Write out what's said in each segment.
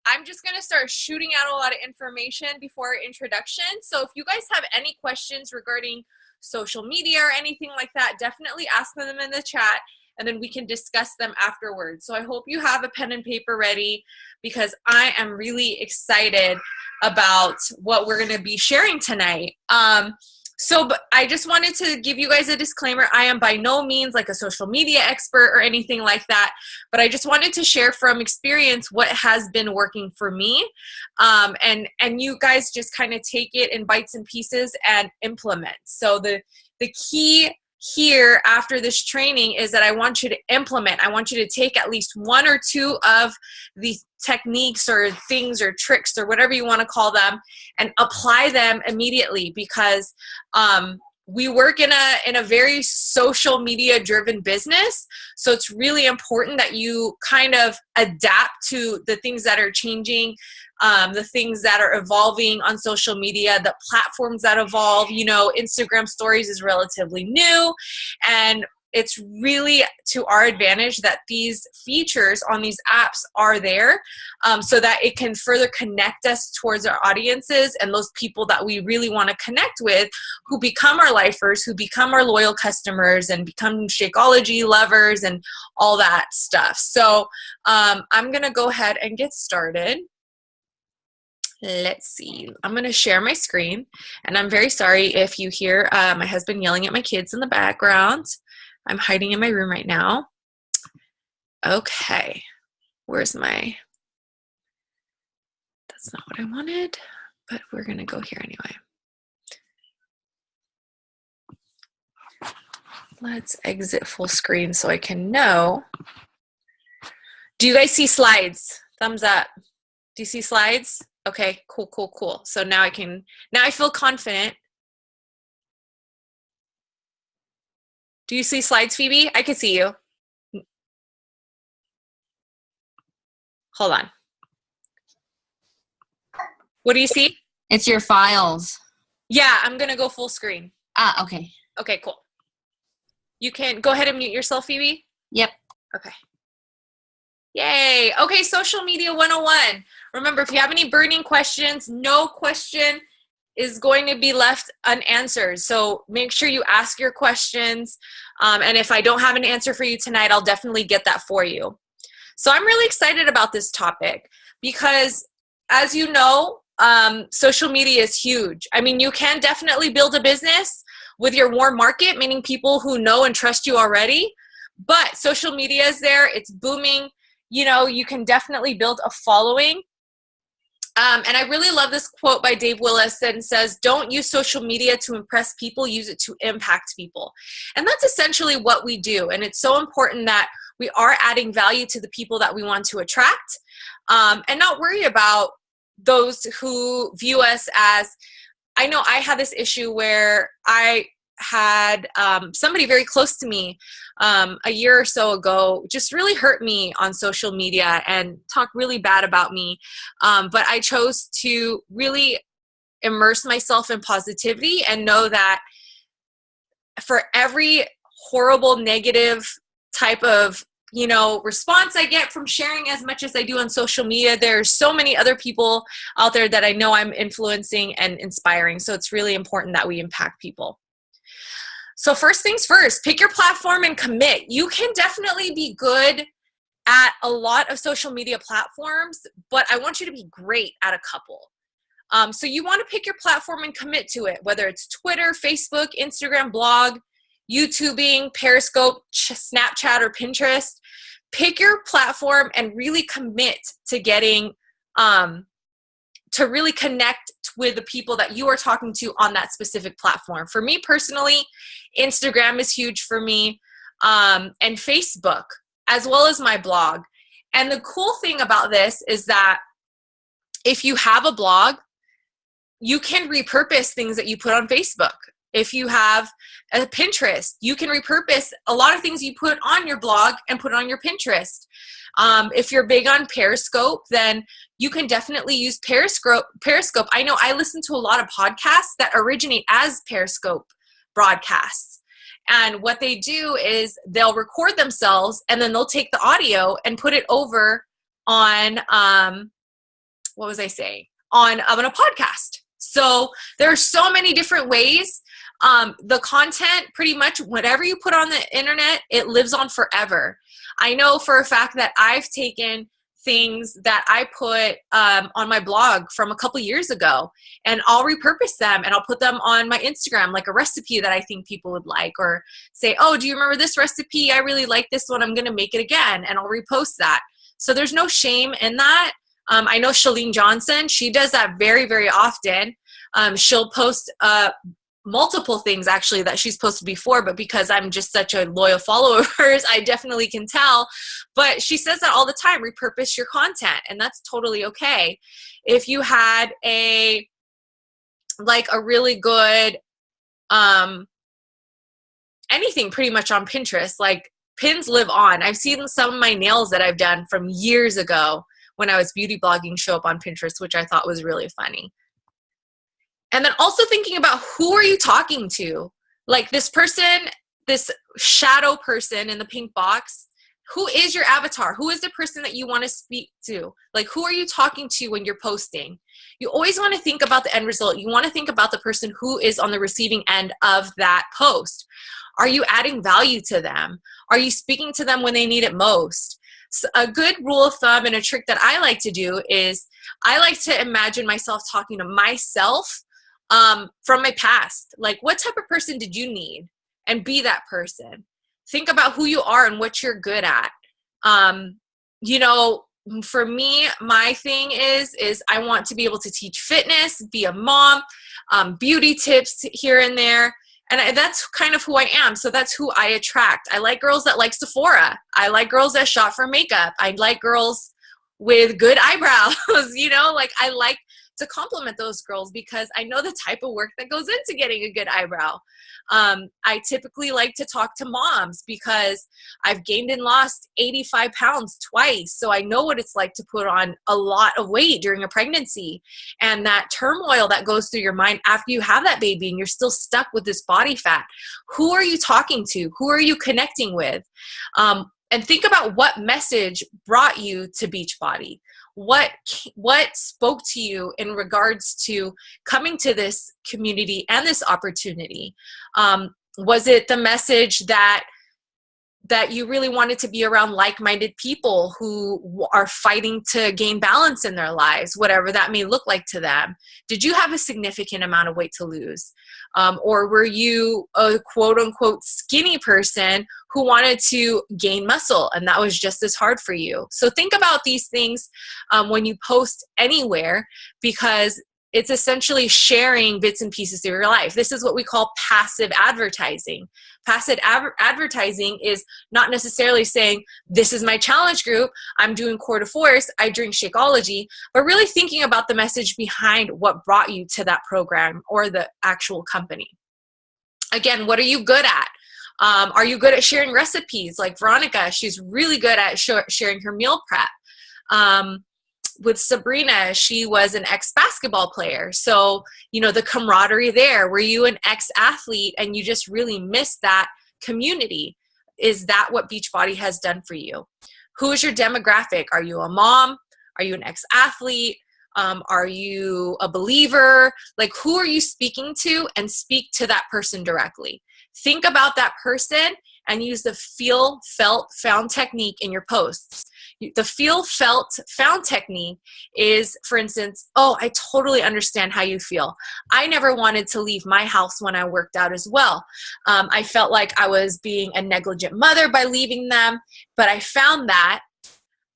I'm just going to start shooting out a lot of information before our introduction. So if you guys have any questions regarding social media or anything like that, definitely ask them in the chat and then we can discuss them afterwards. So I hope you have a pen and paper ready because I am really excited about what we're going to be sharing tonight. But I just wanted to give you guys a disclaimer. I am by no means like a social media expert or anything like that, but I just wanted to share from experience what has been working for me. And you guys just kind of take it in bites and pieces and implement. So the key here after this training is that I want you to implement. I want you to take at least one or two of the techniques or things or tricks or whatever you want to call them and apply them immediately because we work in a very social media driven business. So it's really important that you kind of adapt to the things that are changing, the things that are evolving on social media, the platforms that evolve. Instagram stories is relatively new, and it's really to our advantage that these features on these apps are there so that it can further connect us towards our audiences and those people that we really want to connect with, who become our lifers, who become our loyal customers and become Shakeology lovers and all that stuff. So I'm going to go ahead and get started. Let's see. I'm going to share my screen, and I'm very sorry if you hear my husband yelling at my kids in the background. I'm hiding in my room right now. Okay. Where's my... That's not what I wanted, but we're going to go here anyway. Let's exit full screen so I can know. Do you guys see slides? Thumbs up. Do you see slides? Okay, cool. So now I feel confident. Do you see slides, Phoebe? I can see you. Hold on. What do you see? It's your files. Yeah, I'm going to go full screen. Okay. Okay, cool. You can go ahead and mute yourself, Phoebe. Yep. Okay. Yay. Okay, social media 101. Remember, if you have any burning questions, no question is going to be left unanswered. So make sure you ask your questions. And if I don't have an answer for you tonight, I'll definitely get that for you. So I'm really excited about this topic because, as you know, social media is huge. I mean, you can definitely build a business with your warm market, meaning people who know and trust you already. But social media is there. It's booming. You can definitely build a following. And I really love this quote by Dave Willis that says, don't use social media to impress people, use it to impact people. And that's essentially what we do. And it's so important that we are adding value to the people that we want to attract, and not worry about those who view us as, I know I had this issue where I had somebody very close to me a year or so ago just really hurt me on social media and talk really bad about me. But I chose to really immerse myself in positivity and know that for every horrible, negative type of response I get from sharing as much as I do on social media, there's so many other people out there that I know I'm influencing and inspiring. So it's really important that we impact people. So first things first, pick your platform and commit. You can definitely be good at a lot of social media platforms, but I want you to be great at a couple. So you want to pick your platform and commit to it, whether it's Twitter, Facebook, Instagram, blog, YouTubing, Periscope, Snapchat, or Pinterest. Pick your platform and really commit to getting, to really connect with the people that you are talking to on that specific platform. For me personally, Instagram is huge for me, and Facebook, as well as my blog. And the cool thing about this is that if you have a blog, you can repurpose things that you put on Facebook. If you have a Pinterest, you can repurpose a lot of things you put on your blog and put on your Pinterest. If you're big on Periscope, then you can definitely use Periscope. I know I listen to a lot of podcasts that originate as Periscope broadcasts. And what they do is they'll record themselves and then they'll take the audio and put it over on what was I saying? On a podcast. So there are so many different ways. The content, pretty much whatever you put on the internet, it lives on forever. I know for a fact that I've taken things that I put on my blog from a couple years ago, and I'll repurpose them and I'll put them on my Instagram, like a recipe that I think people would like, or say, oh, do you remember this recipe? I really like this one. I'm going to make it again. And I'll repost that. So there's no shame in that. I know Shalene Johnson, she does that very, very often. She'll post multiple things actually that she's posted before, but because I'm just such a loyal follower of hers, I definitely can tell. But she says that all the time, repurpose your content, and that's totally okay. If you had a really good anything pretty much on Pinterest, like pins live on. I've seen some of my nails that I've done from years ago when I was beauty blogging show up on Pinterest, which I thought was really funny. And then also thinking about, who are you talking to? Like this person, this shadow person in the pink box, who is your avatar? Who is the person that you want to speak to? Like, who are you talking to when you're posting? You always want to think about the end result. You want to think about the person who is on the receiving end of that post. Are you adding value to them? Are you speaking to them when they need it most? So a good rule of thumb and a trick that I like to do is I like to imagine myself talking to myself from my past. Like, what type of person did you need? And be that person. Think about who you are and what you're good at. For me, my thing is I want to be able to teach fitness, be a mom, beauty tips here and there. And that's kind of who I am. So that's who I attract. I like girls that like Sephora. I like girls that shop for makeup. I like girls with good eyebrows. I like to compliment those girls because I know the type of work that goes into getting a good eyebrow. I typically like to talk to moms because I've gained and lost 85 pounds twice. So I know what it's like to put on a lot of weight during a pregnancy, and that turmoil that goes through your mind after you have that baby and you're still stuck with this body fat. Who are you talking to? Who are you connecting with? And think about what message brought you to Beachbody. What spoke to you in regards to coming to this community and this opportunity? Was it the message that you really wanted to be around like-minded people who are fighting to gain balance in their lives, whatever that may look like to them? Did you have a significant amount of weight to lose? Or were you a quote-unquote skinny person who wanted to gain muscle and that was just as hard for you? So think about these things when you post anywhere, because it's essentially sharing bits and pieces of your life. This is what we call passive advertising. Passive advertising is not necessarily saying, this is my challenge group, I'm doing core to force, I drink Shakeology, but really thinking about the message behind what brought you to that program or the actual company. Again, what are you good at? Are you good at sharing recipes? Like Veronica, she's really good at sharing her meal prep. With Sabrina, she was an ex-basketball player. So, the camaraderie there. Were you an ex-athlete and you just really missed that community? Is that what Beachbody has done for you? Who is your demographic? Are you a mom? Are you an ex-athlete? Are you a believer? Like, who are you speaking to, and speak to that person directly. Think about that person and use the feel, felt, found technique in your posts. The feel, felt, found technique is, for instance, oh, I totally understand how you feel. I never wanted to leave my house when I worked out as well. I felt like I was being a negligent mother by leaving them, but I found that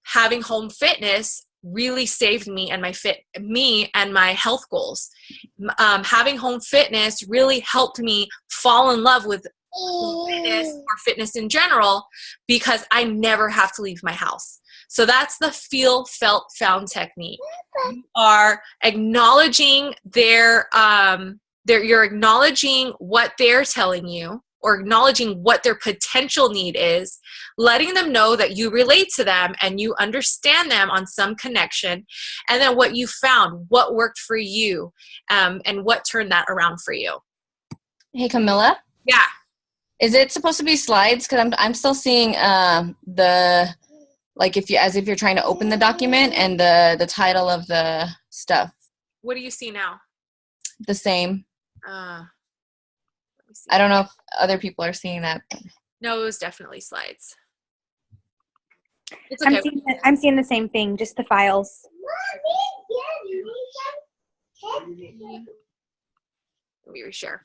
having home fitness really saved me and my health goals. Having home fitness really helped me fall in love with fitness or fitness in general, because I never have to leave my house. So that's the feel, felt, found technique. You are acknowledging you're acknowledging what they're telling you, or acknowledging what their potential need is, letting them know that you relate to them and you understand them on some connection, and then what you found, what worked for you, and what turned that around for you. Hey, Camilla? Yeah. Is it supposed to be slides? Because I'm still seeing the Like as if you're trying to open the document and the title of the stuff. What do you see now? The same. Let me see. I don't know if other people are seeing that. No, it was definitely slides. It's okay. I'm seeing the same thing, just the files. Let me reshare.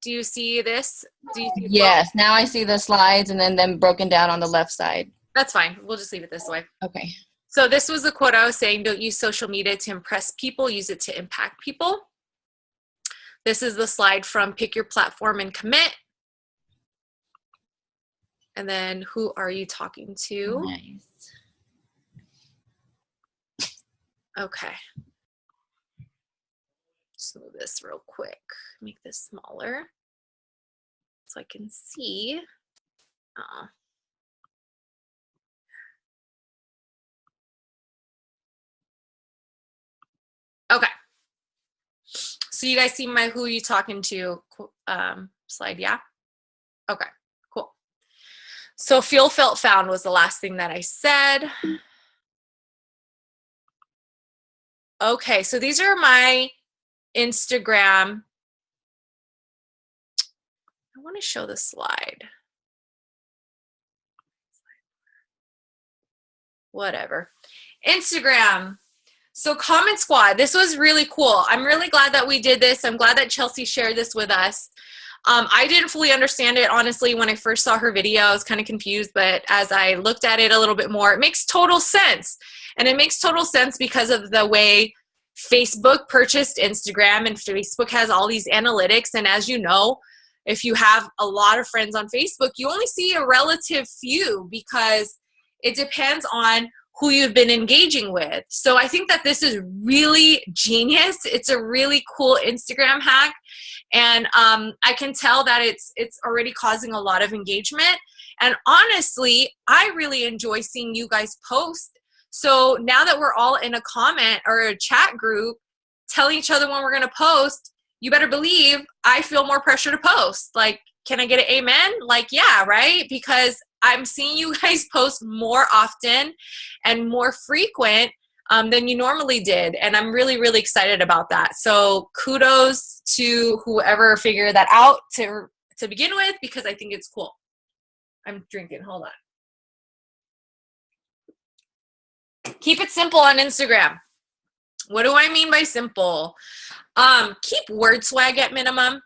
Do you see this? Do you see yes, now I see the slides and then them broken down on the left side. That's fine. We'll just leave it this way. Okay. So this was the quote I was saying, don't use social media to impress people, use it to impact people. This is the slide from pick your platform and commit. And then who are you talking to? Nice. Okay. Just move this real quick. Make this smaller so I can see. Okay. So you guys see my who you talking to slide, yeah? Okay, cool. So feel, felt, found was the last thing that I said. Okay, so these are my Instagram. I want to show the slide. Whatever. Instagram. So Comment Squad, this was really cool. I'm really glad that we did this. I'm glad that Chelsea shared this with us. I didn't fully understand it, honestly, when I first saw her video. I was kind of confused, but as I looked at it a little bit more, it makes total sense. And it makes total sense because of the way Facebook purchased Instagram, and Facebook has all these analytics. And as you know, if you have a lot of friends on Facebook, you only see a relative few because it depends on who you've been engaging with. So I think that this is really genius. It's a really cool Instagram hack. And I can tell that it's already causing a lot of engagement. And honestly, I really enjoy seeing you guys post. So now that we're all in a comment or a chat group telling each other when we're gonna post, you better believe I feel more pressure to post. Like, can I get an amen? Like, yeah, right? Because I'm seeing you guys post more often and more frequent than you normally did. And I'm really, really excited about that. So kudos to whoever figured that out to begin with, because I think it's cool. I'm drinking, hold on. Keep it simple on Instagram. What do I mean by simple? Keep word swag at minimum.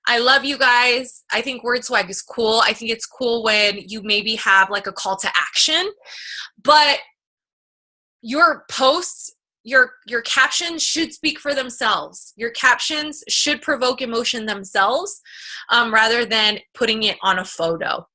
I love you guys. I think word swag is cool. I think it's cool when you maybe have like a call to action, but your posts, your captions should speak for themselves. Your captions should provoke emotion themselves rather than putting it on a photo.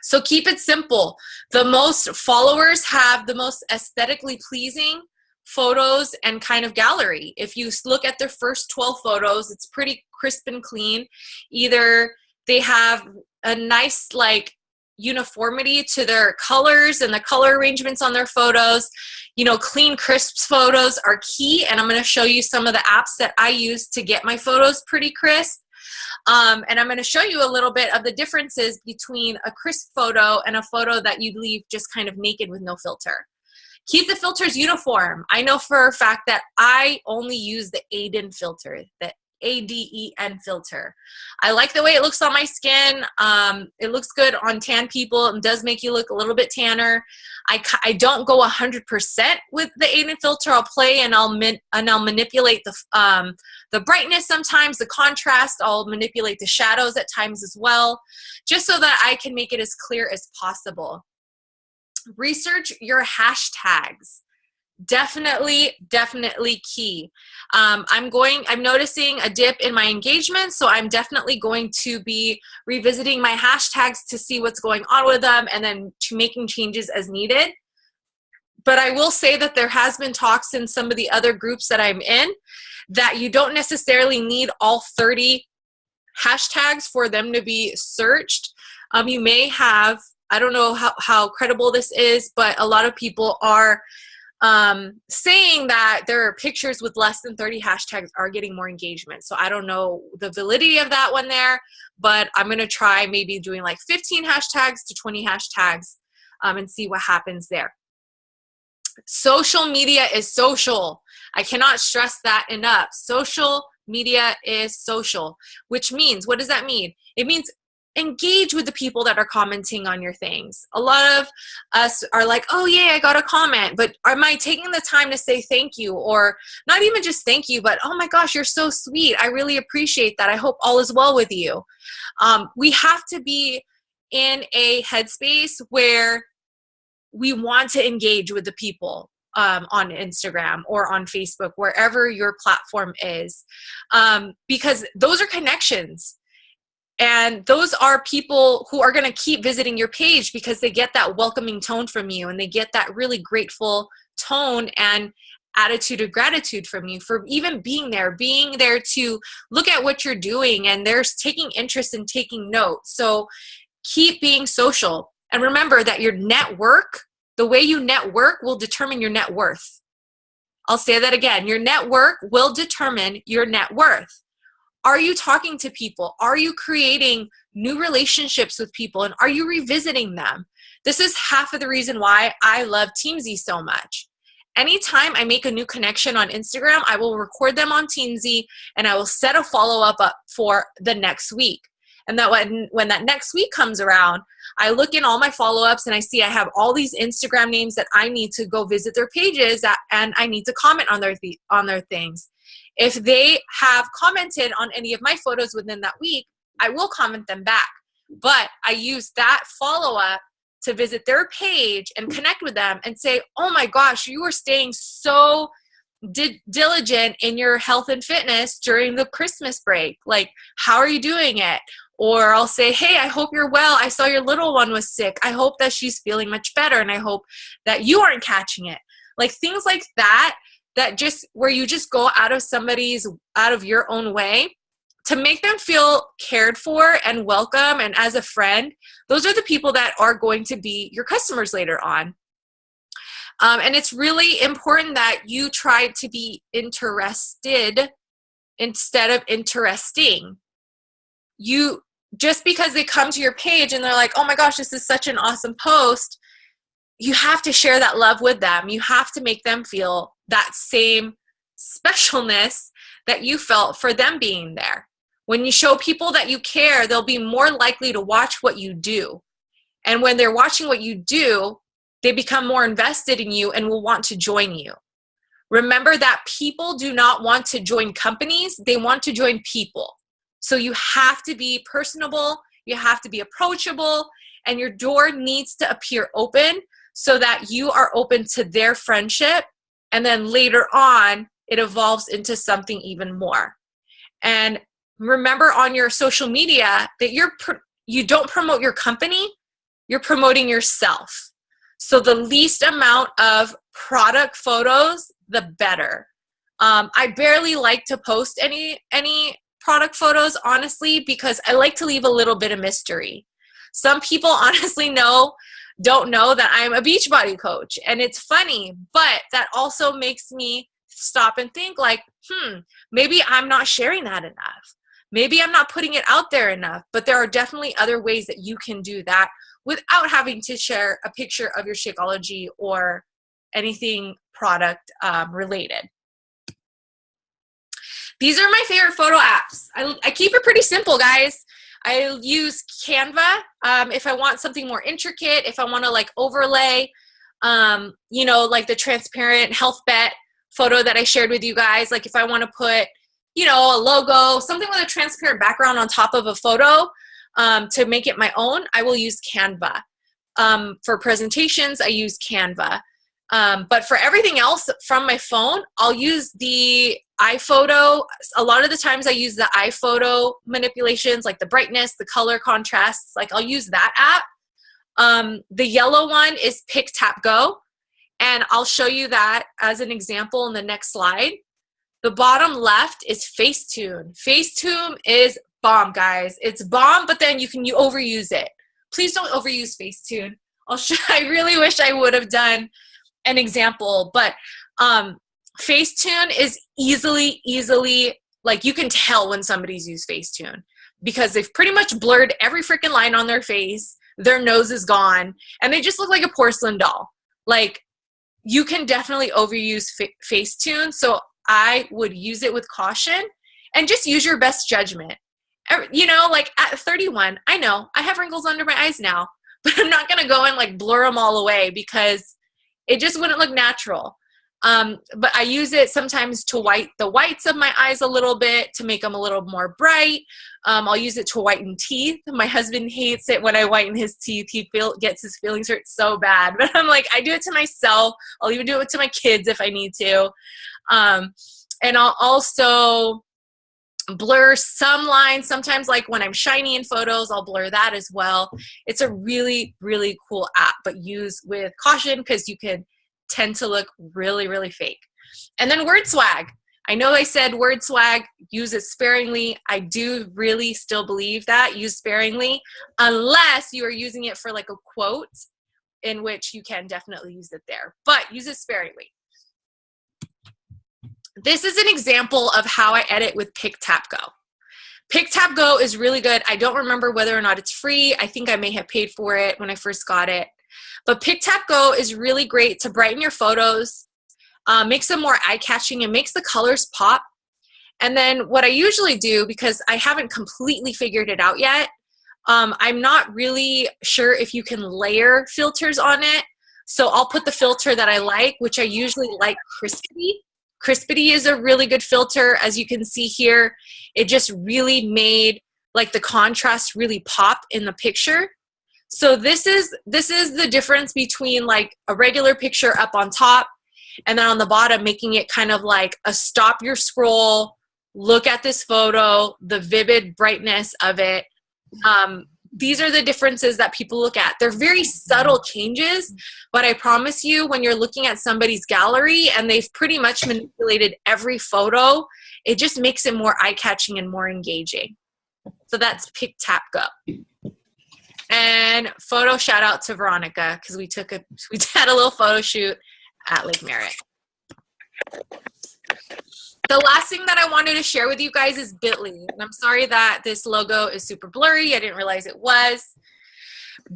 So keep it simple. The most followers have the most aesthetically pleasing photos and kind of gallery. If you look at their first 12 photos, it's pretty crisp and clean. Either they have a nice like uniformity to their colors and the color arrangements on their photos. You know, clean, crisp photos are key. And I'm going to show you some of the apps that I use to get my photos pretty crisp. And I'm going to show you a little bit of the differences between a crisp photo and a photo that you leave just kind of naked with no filter. Keep the filters uniform. I know for a fact that I only use the Aden filter, the ADEN filter. I like the way it looks on my skin. It looks good on tan people. It does make you look a little bit tanner. I don't go 100% with the Aden filter. I'll play and I'll manipulate the brightness sometimes, the contrast. I'll manipulate the shadows at times as well, just so that I can make it as clear as possible. Research your hashtags. Definitely key. I'm noticing a dip in my engagement, so I'm definitely going to be revisiting my hashtags to see what's going on with them and then making changes as needed. But I will say that there has been talks in some of the other groups that I'm in that you don't necessarily need all 30 hashtags for them to be searched. You may have, I don't know how credible this is, but a lot of people are saying that there are pictures with less than 30 hashtags are getting more engagement. So I don't know the validity of that one there, but I'm going to try maybe doing like 15 hashtags to 20 hashtags and see what happens there. Social media is social. I cannot stress that enough. Social media is social, which means, what does that mean? It means engage with the people that are commenting on your things. A lot of us are like, oh yeah, I got a comment, but am I taking the time to say thank you? Or not even just thank you, but oh my gosh, you're so sweet. I really appreciate that. I hope all is well with you. We have to be in a headspace where we want to engage with the people on Instagram or on Facebook, wherever your platform is, because those are connections. And those are people who are going to keep visiting your page because they get that welcoming tone from you, and they get that really grateful tone and attitude of gratitude from you for even being there to look at what you're doing, and they're taking interest in taking notes. So keep being social. And remember that your network, the way you network, will determine your net worth. I'll say that again. Your network will determine your net worth. Are you talking to people? Are you creating new relationships with people? And are you revisiting them? This is half of the reason why I love Teamsy so much. Anytime I make a new connection on Instagram, I will record them on Teamsy and I will set a follow-up up for the next week. And that when that next week comes around, I look in all my follow-ups and I see I have all these Instagram names that I need to go visit their pages and I need to comment on their things. If they have commented on any of my photos within that week, I will comment them back. But I use that follow-up to visit their page and connect with them and say, oh my gosh, you are staying so diligent in your health and fitness during the Christmas break. Like, how are you doing it? Or I'll say, hey, I hope you're well. I saw your little one was sick. I hope that she's feeling much better, and I hope that you aren't catching it. Like things like that just where you just go out of your own way to make them feel cared for and welcome and as a friend. Those are the people that are going to be your customers later on. And it's really important that you try to be interested instead of interesting. Just because they come to your page and they're like, oh my gosh, this is such an awesome post, you have to share that love with them. You have to make them feel that same specialness that you felt for them being there. When you show people that you care, they'll be more likely to watch what you do. And when they're watching what you do, they become more invested in you and will want to join you. Remember that people do not want to join companies. They want to join people. So you have to be personable. You have to be approachable. And your door needs to appear open so that you are open to their friendship. And then later on, it evolves into something even more. And remember on your social media that you don't promote your company, you're promoting yourself. So the least amount of product photos, the better. I barely like to post any product photos, honestly, because I like to leave a little bit of mystery. Some people honestly don't know that I'm a Beachbody coach, and it's funny, but that also makes me stop and think like, maybe I'm not sharing that enough. Maybe I'm not putting it out there enough, but there are definitely other ways that you can do that without having to share a picture of your Shakeology or anything product related. These are my favorite photo apps. I keep it pretty simple, guys. I use Canva if I want something more intricate, if I want to like overlay, like the transparent health bet photo that I shared with you guys. Like if I want to put, a logo, something with a transparent background on top of a photo to make it my own, I will use Canva. For presentations, I use Canva. But for everything else from my phone, I'll use the iPhoto. A lot of the times I use the iPhoto manipulations, like the brightness, the color contrasts. Like I'll use that app. The yellow one is Pick Tap Go. And I'll show you that as an example in the next slide. The bottom left is Facetune. Facetune is bomb, guys. It's bomb, but then you overuse it. Please don't overuse Facetune. I really wish I would have done an example, but Facetune is easily, like you can tell when somebody's used Facetune because they've pretty much blurred every freaking line on their face. their nose is gone, and they just look like a porcelain doll. Like, you can definitely overuse Facetune, so I would use it with caution and just use your best judgment. You know, like at 31, I know I have wrinkles under my eyes now, but I'm not going to go and like blur them all away because it just wouldn't look natural. But I use it sometimes to white the whites of my eyes a little bit to make them a little more bright. I'll use it to whiten teeth. My husband hates it when I whiten his teeth. He gets his feelings hurt so bad. But I'm like, I do it to myself. I'll even do it to my kids if I need to. And I'll also blur some lines. Sometimes, like when I'm shiny in photos, I'll blur that as well. It's a really, really cool app, but use with caution because you can tend to look really, really fake. And then word swag. I know I said word swag, use it sparingly. I do really still believe that. Use sparingly unless you are using it for like a quote, in which you can definitely use it there, but use it sparingly. This is an example of how I edit with PicTapGo. PicTapGo is really good. I don't remember whether or not it's free. I think I may have paid for it when I first got it. But PicTapGo is really great to brighten your photos, makes them more eye-catching, and makes the colors pop. And then what I usually do, because I haven't completely figured it out yet, I'm not really sure if you can layer filters on it. So I'll put the filter that I like, which I usually like Crispity. Crispity is a really good filter. As you can see here, it just really made like the contrast really pop in the picture. So this is the difference between like a regular picture up on top and then on the bottom making it kind of like a stop your scroll, look at this photo, the vivid brightness of it. These are the differences that people look at. They're very subtle changes, but I promise you when you're looking at somebody's gallery and they've pretty much manipulated every photo, it just makes it more eye-catching and more engaging. So that's PicTapGo. And photo shout out to Veronica because we had a little photo shoot at Lake Merritt. The last thing that I wanted to share with you guys is Bitly. And I'm sorry that this logo is super blurry. I didn't realize it was.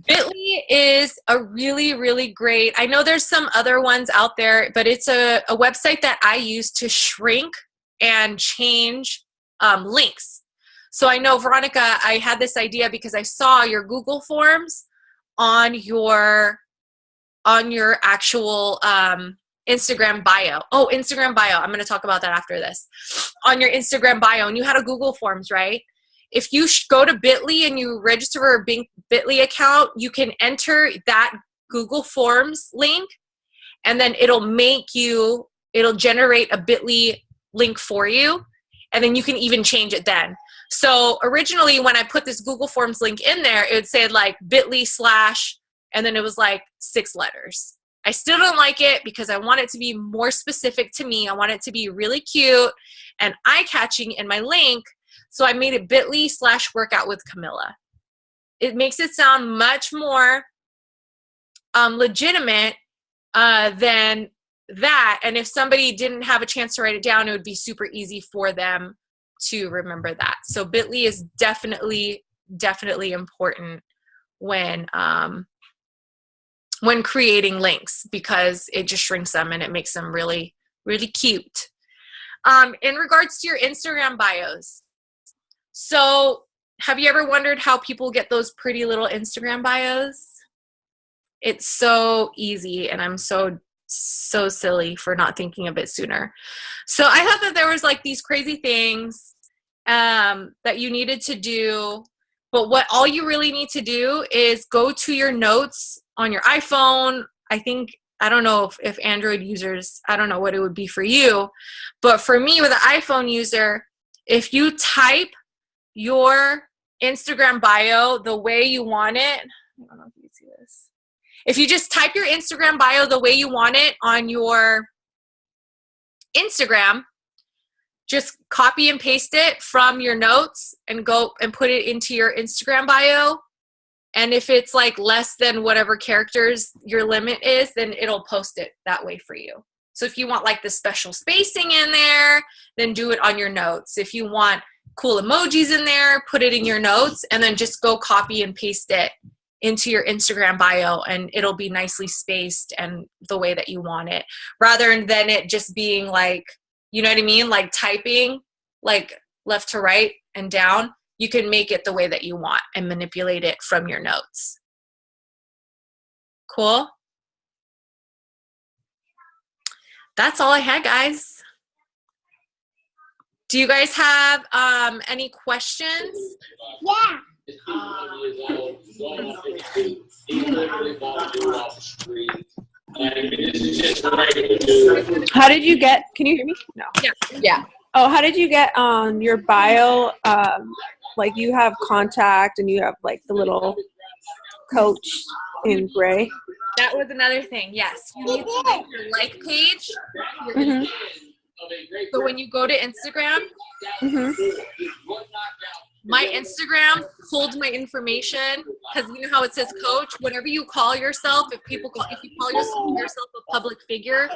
Bitly is a really, really great, I know there's some other ones out there, but it's a website that I use to shrink and change links. So I know, Veronica, I had this idea because I saw your Google Forms on your actual Instagram bio. Oh, Instagram bio. I'm going to talk about that after this. On your Instagram bio, and you had a Google Forms, right? If you go to Bitly and you register for a Bitly account, you can enter that Google Forms link, and then it'll generate a Bitly link for you, and then you can even change it then. So originally when I put this Google Forms link in there, it would say like bit.ly/ and then it was like 6 letters. I still don't like it because I want it to be more specific to me. I want it to be really cute and eye-catching in my link. So I made it bit.ly/ workout with Camilla. It makes it sound much more legitimate than that. And if somebody didn't have a chance to write it down, it would be super easy for them to remember that. So Bitly is definitely important when creating links because it just shrinks them and it makes them really, really cute. In regards to your Instagram bios, so have you ever wondered how people get those pretty little Instagram bios? It's so easy, and I'm so silly for not thinking of it sooner. So I thought that there was like these crazy things that you needed to do, but what all you really need to do is go to your notes on your iPhone. I don't know if Android users, I don't know what it would be for you, but for me with an iPhone user, if you type your Instagram bio the way you want it, I don't know if you can see this. If you just type your Instagram bio the way you want it on your Instagram, just copy and paste it from your notes and go and put it into your Instagram bio. And if it's like less than whatever characters your limit is, then it'll post it that way for you. So if you want like the special spacing in there, then do it on your notes. If you want cool emojis in there, put it in your notes and then just go copy and paste it into your Instagram bio, and it'll be nicely spaced and the way that you want it, rather than it just being like, you know what I mean? Like typing like left to right and down. You can make it the way that you want and manipulate it from your notes. Cool. That's all I had, guys. Do you guys have any questions? Yeah. How did you get, can you hear me? No. Yeah. Oh, how did you get on your bio? Like you have contact and you have like the little coach in gray. That was another thing. Yes. You need to make your like page. Your Instagram. So when you go to Instagram, my Instagram holds my information, because you know how it says coach. Whenever you call yourself, if you call yourself a public figure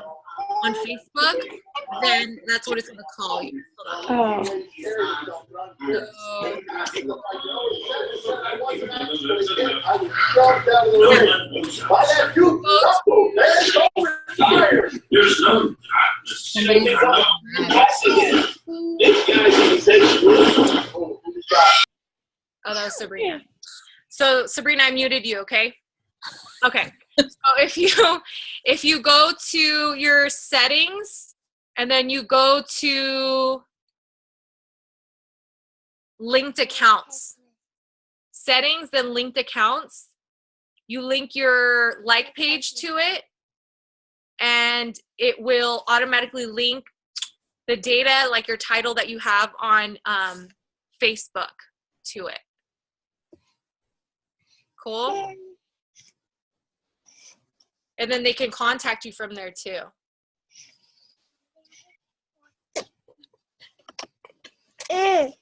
on Facebook, then that's what it's going to call you. Oh. Oh, that was Sabrina. So Sabrina, I muted you, okay? Okay. So if you go to your settings and then you go to linked accounts, settings, then linked accounts, you link your like page to it, and it will automatically link the data, like your title that you have on Facebook, to it. Cool. And then they can contact you from there too. Ooh,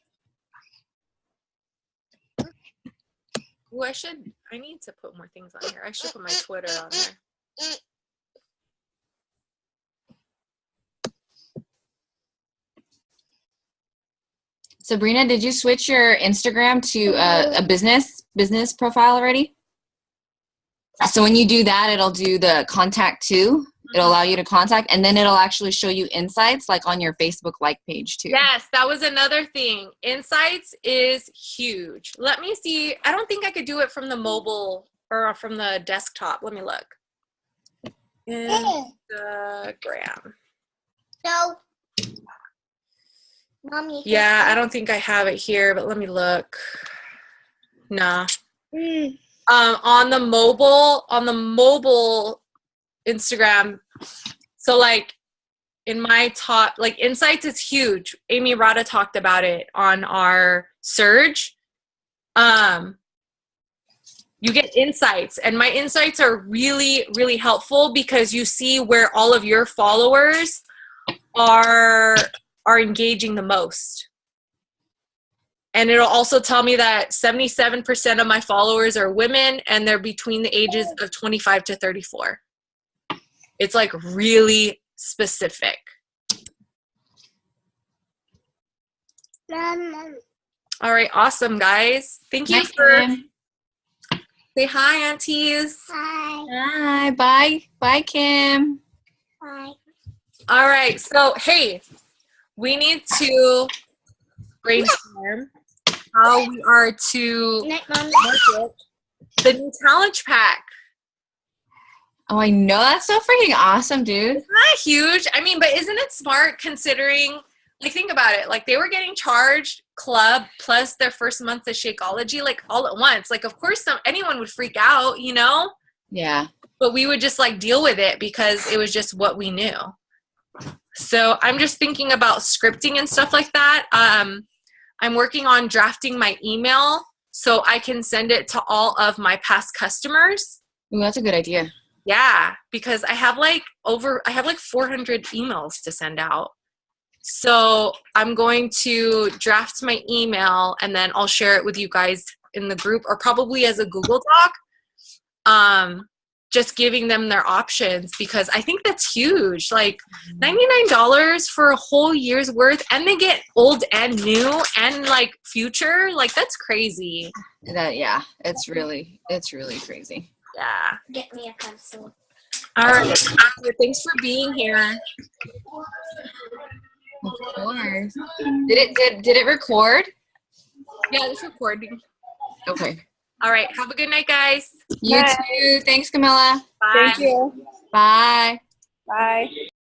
I need to put more things on here. I should put my Twitter on there. Sabrina, did you switch your Instagram to a business profile already? So when you do that, it'll do the contact too. It'll allow you to contact, and then it'll actually show you insights like on your Facebook like page too. Yes, that was another thing. Insights is huge. Let me see. I don't think I could do it from the mobile or from the desktop. Let me look. Instagram. No. Mommy. Yeah, I don't think I have it here, but let me look. Nah. On the mobile Instagram, so like in my top, like insights is huge. Amy Rada talked about it on our surge. You get insights, and my insights are really, really helpful because you see where all of your followers are engaging the most. And it'll also tell me that 77% of my followers are women, and they're between the ages of 25 to 34. It's like really specific. All right, awesome, guys. Thank you for... Say hi, aunties. Hi. Hi, bye. Bye, Kim. Bye. All right, so hey, we need to brainstorm how we are to market the new challenge pack. Oh, I know. That's so freaking awesome, dude. Isn't that huge? I mean, but isn't it smart considering, like, think about it. Like, they were getting charged club plus their first month of Shakeology, like, all at once. Like, of course, anyone would freak out, you know? Yeah. But we would just, like, deal with it because it was just what we knew. So I'm just thinking about scripting and stuff like that. I'm working on drafting my email so I can send it to all of my past customers. Ooh, that's a good idea. Yeah, because I have like 400 emails to send out. So I'm going to draft my email, and then I'll share it with you guys in the group, or probably as a Google Doc. just giving them their options, because I think that's huge. Like $99 for a whole year's worth, and they get old and new and like future. Like that's crazy. Yeah, it's really crazy. Yeah. Get me a pencil. All right. Thanks for being here. Of course. Did it record? Yeah, it's recording. Okay. All right. Have a good night, guys. You Bye. too. Thanks, Camilla. Bye. Thank you. Bye. Bye.